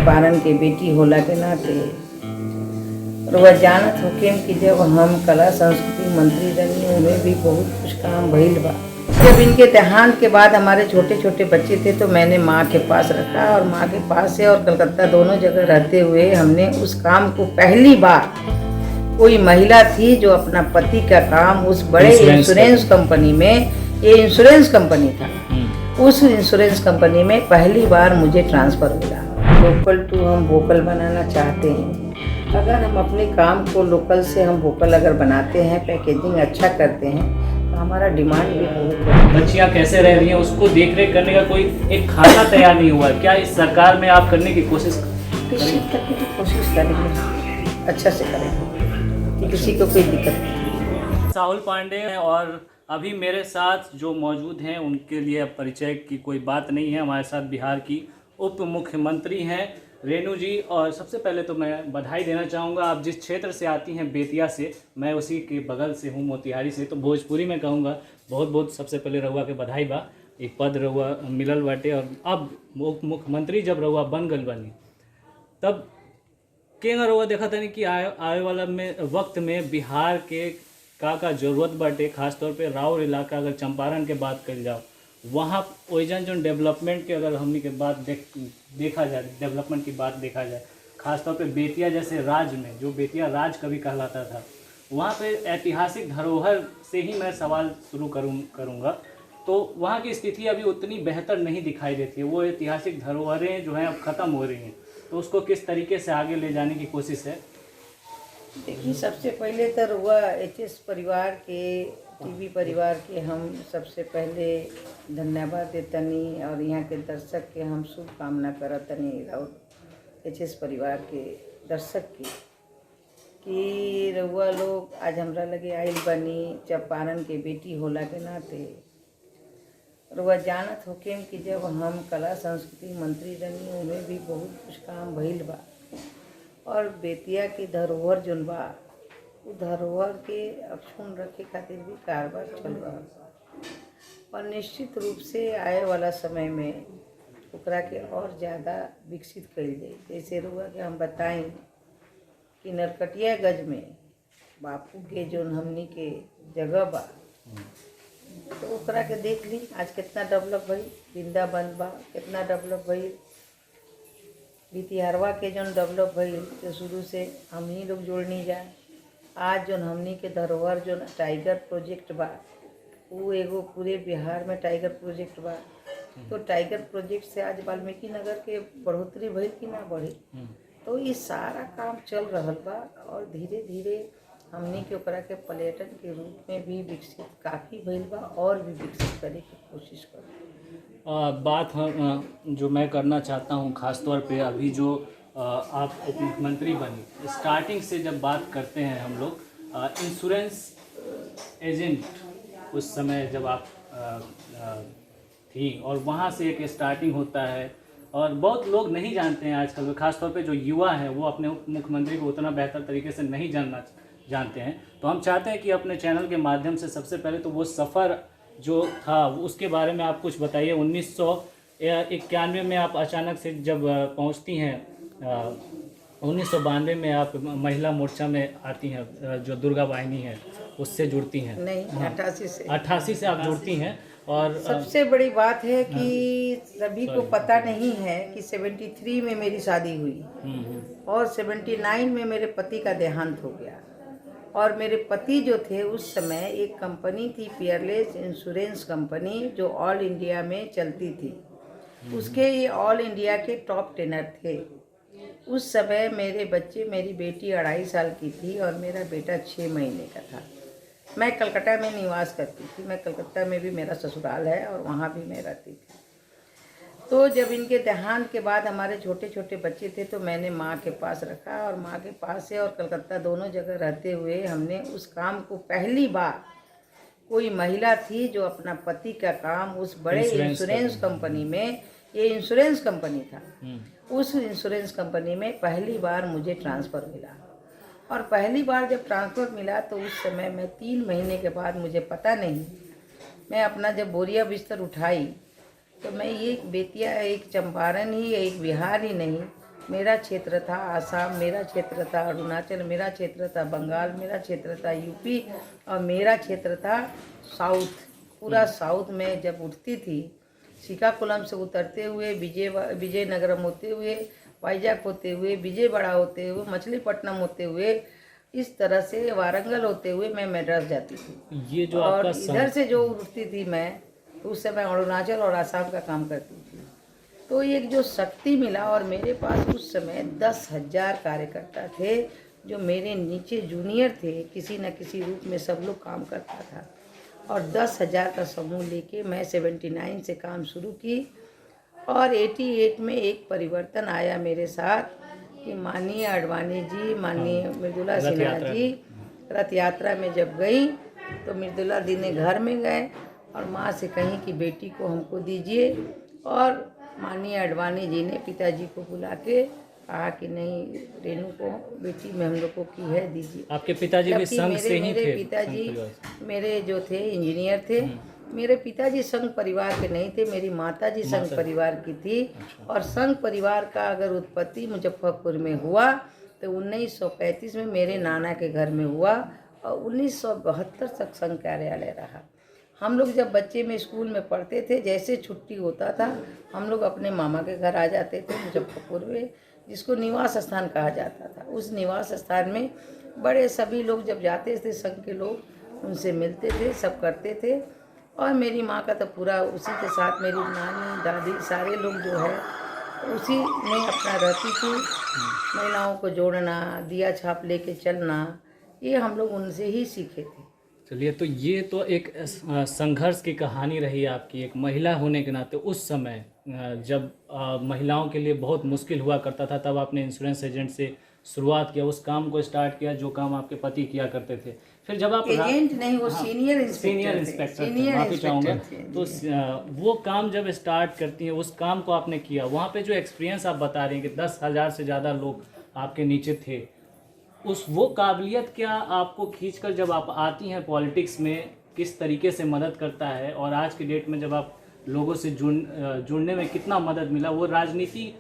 चंपारण के बेटी होला के नाते और वह जानत होकेम कि जब हम कला संस्कृति मंत्री रही उन्हें भी बहुत कुछ काम भइल बा। जब इनके देहांत के बाद हमारे छोटे छोटे बच्चे थे तो मैंने माँ के पास रखा और माँ के पास से और कलकत्ता दोनों जगह रहते हुए हमने उस काम को पहली बार कोई महिला थी जो अपना पति का काम उस बड़े इंश्योरेंस कंपनी में, ये इंश्योरेंस कंपनी था, उस इंश्योरेंस कंपनी में पहली बार मुझे ट्रांसफ़र मिला। लोकल टू हम वोकल बनाना चाहते हैं। अगर हम अपने काम को लोकल से हम वोकल अगर बनाते हैं, पैकेजिंग अच्छा करते हैं तो हमारा डिमांड भी बहुत है। बच्चियाँ कैसे रह रही हैं उसको देख रेख करने का कोई एक खाना तैयार नहीं हुआ, क्या इस सरकार में आप करने की कोशिश करेंगे, अच्छा से करेंगे कि किसी को कोई दिक्कत नहीं। साहुल पांडे हैं और अभी मेरे साथ जो मौजूद हैं उनके लिए परिचय की कोई बात नहीं है। हमारे साथ बिहार की उप मुख्यमंत्री हैं रेणु जी। और सबसे पहले तो मैं बधाई देना चाहूँगा, आप जिस क्षेत्र से आती हैं बेतिया से, मैं उसी के बगल से हूँ मोतिहारी से, तो भोजपुरी में कहूँगा बहुत बहुत सबसे पहले रहुआ के बधाई बा, एक पद रहुआ मिलल बाटे। और अब मुख्यमंत्री जब रहुआ बन गल बनी तब केंगा रहुआ देखा था कि आए वाला में वक्त में बिहार के का जरूरत बाटे, खासतौर पे राउर इलाका अगर चंपारण के बात कर जाओ, वहाँ ओइजन जो डेवलपमेंट के अगर हमनी के बात देखा जाए, डेवलपमेंट की बात देखा जाए, खासतौर पे बेतिया जैसे राज्य में, जो बेतिया राज कभी कहलाता था, वहाँ पे ऐतिहासिक धरोहर से ही मैं सवाल शुरू करूँगा। तो वहाँ की स्थिति अभी उतनी बेहतर नहीं दिखाई देती है, वो ऐतिहासिक धरोहरें जो हैं अब ख़त्म हो रही हैं, तो उसको किस तरीके से आगे ले जाने की कोशिश है? देखिए, सबसे पहले तो हुआ एचएस परिवार के, टीवी परिवार के हम सबसे पहले धन्यवाद देतनी और यहाँ के दर्शक के हम शुभकामना करतनी और एचएस परिवार के दर्शक की कि रउआ लोग आज हमरा लगे आइल बनी चंपारण के बेटी होला के नाते। रउआ जानत होकेम कि जब हम कला संस्कृति मंत्री रही उन्हें भी बहुत कुछ काम भइल बा और बेतिया की धरोहर जोन बा उ धरोहर के अक्षुण रखे खातिर भी कारबार चल रहा बा और निश्चित रूप से आए वाला समय में ओकरा के और ज़्यादा विकसित कइल जाए। जैसे रुआ के हम बताएं कि नरकटियागंज में बापू के जोन हमनी के जगह बा तो ओकरा के देख ली आज कितना डेवलप भई, वृंदावन बा कितना डेवलप भई, बितिहारवा के जोन डेवलप भइल तो शुरू से हम ही लोग जोड़नी जाए। आज जोन हमनी के धरोहर जोन टाइगर प्रोजेक्ट बा वो एगो पूरे बिहार में टाइगर प्रोजेक्ट बा, तो टाइगर प्रोजेक्ट से आज वाल्मीकि नगर के बढ़ोतरी भइल कि ना बढ़ी, तो ये सारा काम चल रहल बा और धीरे धीरे हमनी के ओकरा के पर्यटन के रूप में भी विकसित काफ़ी भइल बा और भी विकसित करे की कोशिश कर। बात जो मैं करना चाहता हूँ ख़ास तौर पे अभी जो आप उप मुख्यमंत्री बनी, स्टार्टिंग से जब बात करते हैं हम लोग इंश्योरेंस एजेंट उस समय जब आप थी और वहाँ से एक स्टार्टिंग होता है और बहुत लोग नहीं जानते हैं आजकल, ख़ासतौर पे जो युवा है वो अपने उप मुख्यमंत्री को उतना बेहतर तरीके से नहीं जानते हैं। तो हम चाहते हैं कि अपने चैनल के माध्यम से सबसे पहले तो वो सफ़र जो था उसके बारे में आप कुछ बताइए। 1991 में आप अचानक से जब पहुंचती हैं, 1992 में आप महिला मोर्चा में आती हैं, जो दुर्गा वाहिनी है उससे जुड़ती हैं। नहीं, 88 से आप जुड़ती हैं। और सबसे बड़ी बात है कि सभी को पता नहीं है कि 73 में मेरी शादी हुई और 79 में मेरे पति का देहांत हो गया और मेरे पति जो थे उस समय एक कंपनी थी पियरलेस इंश्योरेंस कंपनी जो ऑल इंडिया में चलती थी, उसके ये ऑल इंडिया के टॉप टेनर थे। उस समय मेरे बच्चे, मेरी बेटी 2.5 साल की थी और मेरा बेटा 6 महीने का था। मैं कलकत्ता में निवास करती थी, मैं कलकत्ता में भी मेरा ससुराल है और वहाँ भी मैं रहती थी। तो जब इनके देहांत के बाद हमारे छोटे छोटे बच्चे थे तो मैंने माँ के पास रखा और माँ के पास से और कलकत्ता दोनों जगह रहते हुए हमने उस काम को पहली बार कोई महिला थी जो अपना पति का काम उस बड़े इंश्योरेंस कंपनी में, ये इंश्योरेंस कंपनी था, उस इंश्योरेंस कंपनी में पहली बार मुझे ट्रांसफ़र मिला। और पहली बार जब ट्रांसफ़र मिला तो उस समय मैं 3 महीने के बाद, मुझे पता नहीं, मैं अपना जब बोरिया बिस्तर उठाई तो मैं ये बेतिया एक चंपारण ही, एक बिहार ही नहीं, मेरा क्षेत्र था आसाम, मेरा क्षेत्र था अरुणाचल, मेरा क्षेत्र था बंगाल, मेरा क्षेत्र था यूपी और मेरा क्षेत्र था साउथ। पूरा साउथ में जब उठती थी, श्रीकाकुलम से उतरते हुए विजयनगरम होते हुए, वाइजैक होते हुए, विजयवाड़ा होते हुए, मछलीपट्टनम होते हुए, इस तरह से वारंगल होते हुए मैं मद्रास जाती थी। ये जो और आपका इधर से जो उठती थी मैं, उस समय अरुणाचल और आसाम का काम करती थी। तो एक जो शक्ति मिला, और मेरे पास उस समय 10,000 कार्यकर्ता थे जो मेरे नीचे जूनियर थे, किसी न किसी रूप में सब लोग काम करता था। और 10,000 का समूह लेके मैं 79 से काम शुरू की। और 88 में एक परिवर्तन आया मेरे साथ कि माननीय आडवाणी जी, माननीय मृदुला सिन्हा जी रथ यात्रा में जब गई तो मृदुला दी ने घर में गए और माँ से कहीं कि बेटी को हमको दीजिए। और माननीय आडवाणी जी ने पिताजी को बुला के कहा कि नहीं, रेणु को बेटी में हम लोगों की है, दीजिए। आपके पिताजी भी जबकि संघ से ही मेरे थे? पिताजी संघ परिवार मेरे जो थे इंजीनियर थे। मेरे पिताजी संघ परिवार के नहीं थे, मेरी माताजी संघ परिवार की थी। और संघ परिवार का अगर उत्पत्ति मुजफ्फरपुर में हुआ तो 1935 में मेरे नाना के घर में हुआ और 1972 तक संघ कार्यालय रहा। हम लोग जब बच्चे में स्कूल में पढ़ते थे, जैसे छुट्टी होता था हम लोग अपने मामा के घर आ जाते थे मुजफ्फरपुर में, जिसको निवास स्थान कहा जाता था। उस निवास स्थान में बड़े सभी लोग जब जाते थे संघ के लोग, उनसे मिलते थे, सब करते थे। और मेरी माँ का तो पूरा उसी के साथ, मेरी नानी दादी सारे लोग जो है उसी में अपना रहती थी। महिलाओं को जोड़ना, दिया छाप लेके चलना, ये हम लोग उनसे ही सीखे थे। चलिए, तो ये तो एक संघर्ष की कहानी रही आपकी, एक महिला होने के नाते। उस समय जब महिलाओं के लिए बहुत मुश्किल हुआ करता था, तब आपने इंश्योरेंस एजेंट से शुरुआत किया, उस काम को स्टार्ट किया जो काम आपके पति किया करते थे। फिर जब आप एजेंट नहीं, वो सीनियर इंस्पेक्टर माफ़ी चाहूँगा, तो वो काम जब स्टार्ट करती हैं, उस काम को आपने किया, वहाँ पे जो एक्सपीरियंस आप बता रही हैं कि 10,000 से ज़्यादा लोग आपके नीचे थे, उस वो काबिलियत क्या आपको खींचकर जब आप आती हैं पॉलिटिक्स में किस तरीके से मदद करता है? और आज के डेट में जब आप लोगों से जुड़ने में कितना मदद मिला? वो राजनीति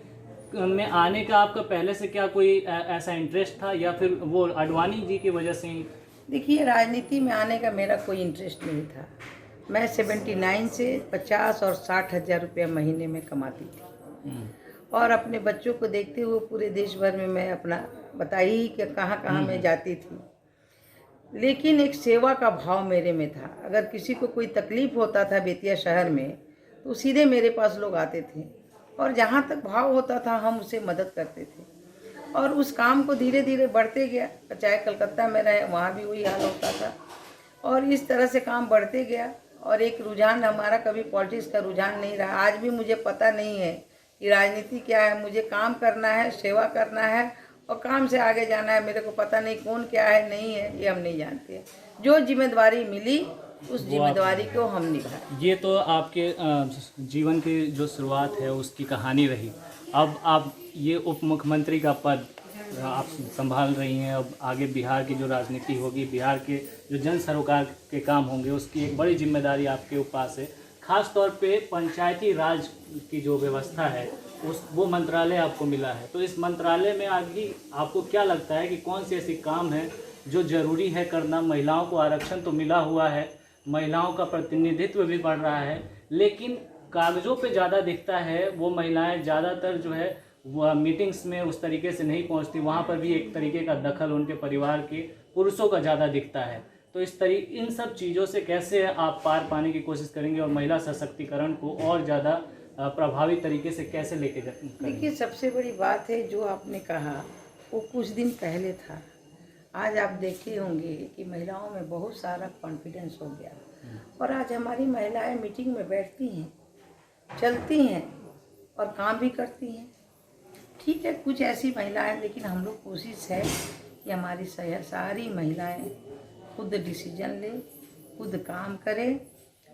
में आने का आपका पहले से क्या कोई ऐसा इंटरेस्ट था या फिर वो आडवाणी जी की वजह से ही? देखिए, राजनीति में आने का मेरा कोई इंटरेस्ट नहीं था। मैं 79 से 50 और 60,000 रुपया महीने में कमाती थी। और अपने बच्चों को देखते हुए पूरे देश भर में मैं अपना बताई कि कहाँ कहाँ मैं जाती थी। लेकिन एक सेवा का भाव मेरे में था। अगर किसी को कोई तकलीफ़ होता था बेतिया शहर में, तो सीधे मेरे पास लोग आते थे और जहाँ तक भाव होता था हम उसे मदद करते थे। और उस काम को धीरे धीरे बढ़ते गया। चाहे कलकत्ता में रहे, वहाँ भी वही हाल होता था। और इस तरह से काम बढ़ते गया। और एक रुझान हमारा, कभी पॉलिटिक्स का रुझान नहीं रहा। आज भी मुझे पता नहीं है कि राजनीति क्या है। मुझे काम करना है, सेवा करना है और काम से आगे जाना है। मेरे को पता नहीं कौन क्या है, नहीं है, ये हम नहीं जानते। जो जिम्मेदारी मिली उस जिम्मेदारी को हम निभाए। ये तो आपके जीवन की जो शुरुआत है उसकी कहानी रही। अब आप ये उप मुख्यमंत्री का पद आप संभाल रही हैं। अब आगे बिहार की जो राजनीति होगी, बिहार के जो जन सरोकार के काम होंगे, उसकी एक बड़ी जिम्मेदारी आपके पास है। खास तौर पे पंचायती राज की जो व्यवस्था है वो मंत्रालय आपको मिला है। तो इस मंत्रालय में आगे आपको क्या लगता है कि कौन सी ऐसी काम है जो ज़रूरी है करना? महिलाओं को आरक्षण तो मिला हुआ है, महिलाओं का प्रतिनिधित्व भी बढ़ रहा है, लेकिन कागज़ों पे ज़्यादा दिखता है। वो महिलाएं ज़्यादातर जो है वह मीटिंग्स में उस तरीके से नहीं पहुंचती। वहाँ पर भी एक तरीके का दखल उनके परिवार के पुरुषों का ज़्यादा दिखता है। तो इन सब चीज़ों से कैसे आप पार पाने की कोशिश करेंगे और महिला सशक्तिकरण को और ज़्यादा प्रभावी तरीके से कैसे लेके जाएंगे? देखिए, सबसे बड़ी बात है जो आपने कहा वो कुछ दिन पहले था। आज आप देखे होंगे कि महिलाओं में बहुत सारा कॉन्फिडेंस हो गया। और आज हमारी महिलाएं मीटिंग में बैठती हैं, चलती हैं और काम भी करती हैं। ठीक है, कुछ ऐसी महिलाएं, लेकिन हम लोग कोशिश है कि हमारी सारी महिलाएं खुद डिसीजन ले, खुद काम करें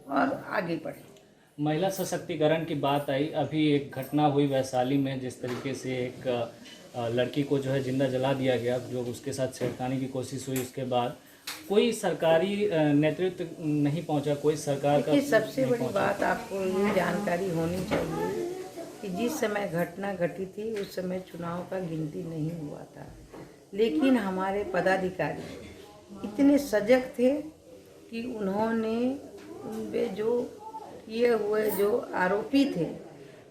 और आगे बढ़ें। महिला सशक्तिकरण की बात आई, अभी एक घटना हुई वैशाली में, जिस तरीके से एक लड़की को जो है जिंदा जला दिया गया, जो उसके साथ छेड़खानी की कोशिश हुई। उसके बाद कोई सरकारी नेतृत्व नहीं पहुंचा, कोई सरकार का। सबसे बड़ी बात आपको ये जानकारी होनी चाहिए कि जिस समय घटना घटी थी उस समय चुनाव का गिनती नहीं हुआ था, लेकिन हमारे पदाधिकारी इतने सजग थे कि उन्होंने उनपे जो किए हुए जो आरोपी थे,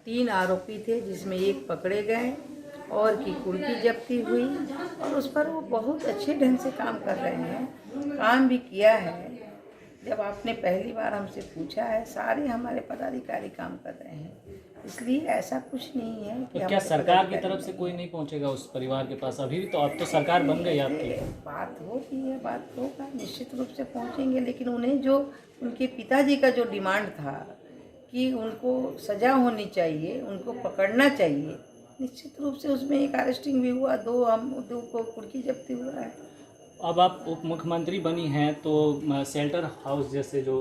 3 आरोपी थे जिसमें एक पकड़े गए और की कुर्की जब्ती हुई, और उस पर वो बहुत अच्छे ढंग से काम कर रहे हैं, काम भी किया है। जब आपने पहली बार हमसे पूछा है, सारे हमारे पदाधिकारी काम कर रहे हैं, इसलिए ऐसा कुछ नहीं है कि तो क्या हमारे सरकार की पदाधिकारी तरफ से कोई नहीं पहुंचेगा उस परिवार के पास? अभी भी तो अब तो सरकार बन गई आपकी। बात होती है, बात होगा, निश्चित रूप से पहुंचेंगे, लेकिन उन्हें जो उनके पिताजी का जो डिमांड था कि उनको सजा होनी चाहिए, उनको पकड़ना चाहिए, निश्चित रूप से उसमें एक अरेस्टिंग भी हुआ, 2 को कुर्की जब्ती हुआ है। अब आप उप मुख्यमंत्री बनी हैं तो शेल्टर हाउस जैसे जो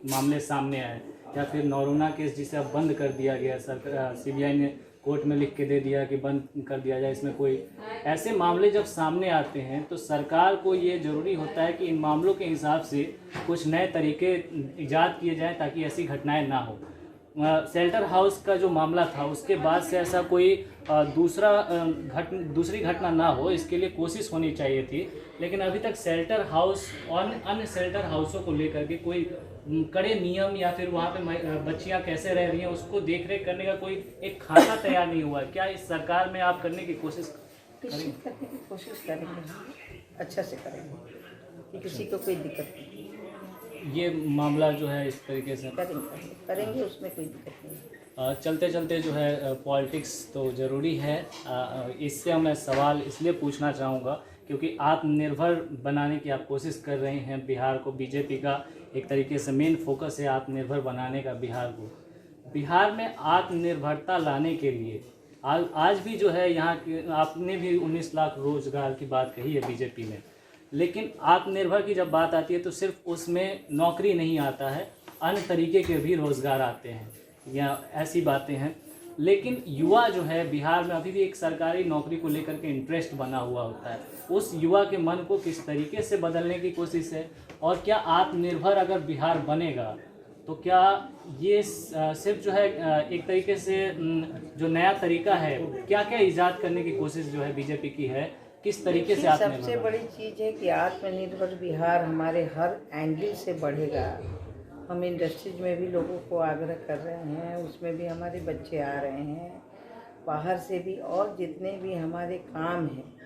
मामले सामने आए, या फिर नौरूना केस जिसे अब बंद कर दिया गया, सरकार सीबीआई ने कोर्ट में लिख के दे दिया कि बंद कर दिया जाए, इसमें कोई ऐसे मामले जब सामने आते हैं तो सरकार को ये ज़रूरी होता है कि इन मामलों के हिसाब से कुछ नए तरीके ईजाद किए जाएं ताकि ऐसी घटनाएं ना हो। शेल्टर हाउस का जो मामला था उसके बाद से ऐसा कोई दूसरी घटना ना हो, इसके लिए कोशिश होनी चाहिए थी, लेकिन अभी तक शेल्टर हाउस और अन्य शेल्टर हाउसों को लेकर के कोई कड़े नियम या फिर वहाँ पे बच्चियाँ कैसे रह रही हैं उसको देख रेख करने का कोई एक खाका तैयार नहीं हुआ। क्या इस सरकार में आप करने की कोशिश निश्चित करने की कोशिश करेंगे, अच्छा से करेंगे कि किसी को कोई दिक्कत नहीं, ये मामला जो है इस तरीके से करेंगे, उसमें कोई दिक्कत नहीं। चलते चलते जो है पॉलिटिक्स तो ज़रूरी है, इससे मैं सवाल इसलिए पूछना चाहूँगा क्योंकि आत्मनिर्भर बनाने की आप कोशिश कर रहे हैं बिहार को। बीजेपी का एक तरीके से मेन फोकस है आत्मनिर्भर बनाने का बिहार को। बिहार में आत्मनिर्भरता लाने के लिए आज भी जो है यहाँ के आपने भी 19 लाख रोजगार की बात कही है बीजेपी ने, लेकिन आत्मनिर्भर की जब बात आती है तो सिर्फ उसमें नौकरी नहीं आता है, अन्य तरीके के भी रोज़गार आते हैं या ऐसी बातें हैं। लेकिन युवा जो है बिहार में अभी भी एक सरकारी नौकरी को लेकर के इंटरेस्ट बना हुआ होता है। उस युवा के मन को किस तरीके से बदलने की कोशिश है, और क्या आत्मनिर्भर अगर बिहार बनेगा तो क्या ये सिर्फ जो है एक तरीके से जो नया तरीका है, क्या क्या ईजाद करने की कोशिश जो है बीजेपी की है, किस तरीके से आत्मनिर्भर? सबसे बड़ी चीज़ है कि आत्मनिर्भर बिहार हमारे हर एंगल से बढ़ेगा। हम इंडस्ट्रीज में भी लोगों को आग्रह कर रहे हैं, उसमें भी हमारे बच्चे आ रहे हैं, बाहर से भी, और जितने भी हमारे काम हैं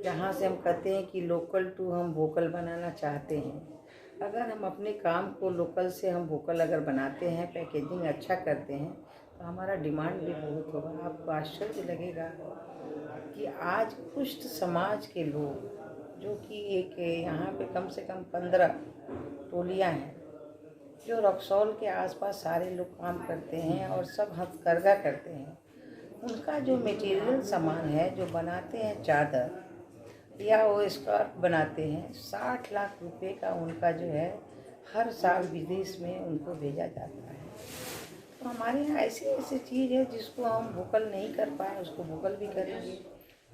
जहाँ से हम कहते हैं कि लोकल टू हम वोकल बनाना चाहते हैं, अगर हम अपने काम को लोकल से हम वोकल अगर बनाते हैं, पैकेजिंग अच्छा करते हैं, तो हमारा डिमांड भी बहुत होगा। आपको आश्चर्य लगेगा कि आज कुष्ठ समाज के लोग, जो कि एक यहाँ पे कम से कम 15 टोलियाँ हैं जो रक्सौल के आसपास सारे लोग काम करते हैं और सब हथकरघा करते हैं, उनका जो मटेरियल सामान है जो बनाते हैं, चादर या वो स्कार्फ बनाते हैं, 60 लाख रुपए का उनका जो है हर साल विदेश में उनको भेजा जाता है। तो हमारे यहाँ ऐसी चीज़ है जिसको हम वोकल नहीं कर पाए, उसको वोकल भी करेंगे।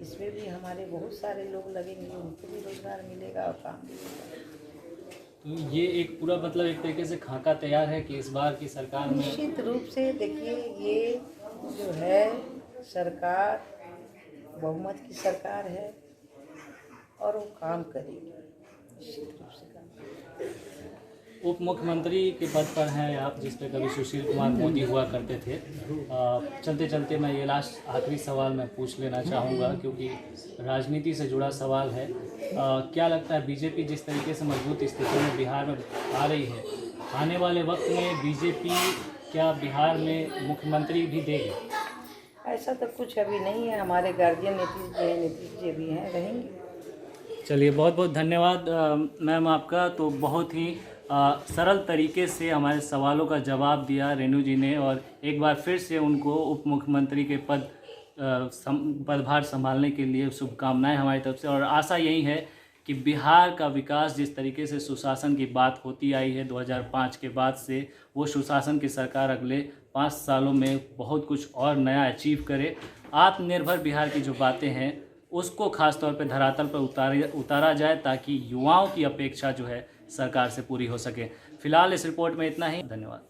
इसमें भी हमारे बहुत सारे लोग लगेंगे, उनको भी रोजगार मिलेगा और काम भी मिलेगा। तो ये एक पूरा मतलब एक तरीके से खाका तैयार है कि इस बार की सरकार में निश्चित रूप से देखिए, ये जो है सरकार बहुमत की सरकार है और वो काम करेगी, निश्चित रूप से काम करेगी। उप मुख्यमंत्री के पद पर हैं आप, जिस पे कभी सुशील कुमार मोदी हुआ करते थे। चलते चलते मैं ये लास्ट आखिरी सवाल मैं पूछ लेना चाहूँगा क्योंकि राजनीति से जुड़ा सवाल है। क्या लगता है बीजेपी जिस तरीके से मजबूत स्थिति में बिहार में आ रही है, आने वाले वक्त में बीजेपी क्या बिहार में मुख्यमंत्री भी देगी? ऐसा तो कुछ अभी नहीं है, हमारे गार्जियन नीतीश जी भी हैं, रहेंगे। चलिए, बहुत बहुत धन्यवाद मैम आपका। तो बहुत ही सरल तरीके से हमारे सवालों का जवाब दिया रेणु जी ने, और एक बार फिर से उनको उप मुख्यमंत्री के पदभार संभालने के लिए शुभकामनाएं हमारी तरफ से। और आशा यही है कि बिहार का विकास, जिस तरीके से सुशासन की बात होती आई है 2005 के बाद से, वो सुशासन की सरकार अगले 5 सालों में बहुत कुछ और नया अचीव करे। आत्मनिर्भर बिहार की जो बातें हैं उसको खास तौर पे धरातल पर उतारा जाए ताकि युवाओं की अपेक्षा जो है सरकार से पूरी हो सके। फिलहाल इस रिपोर्ट में इतना ही। धन्यवाद।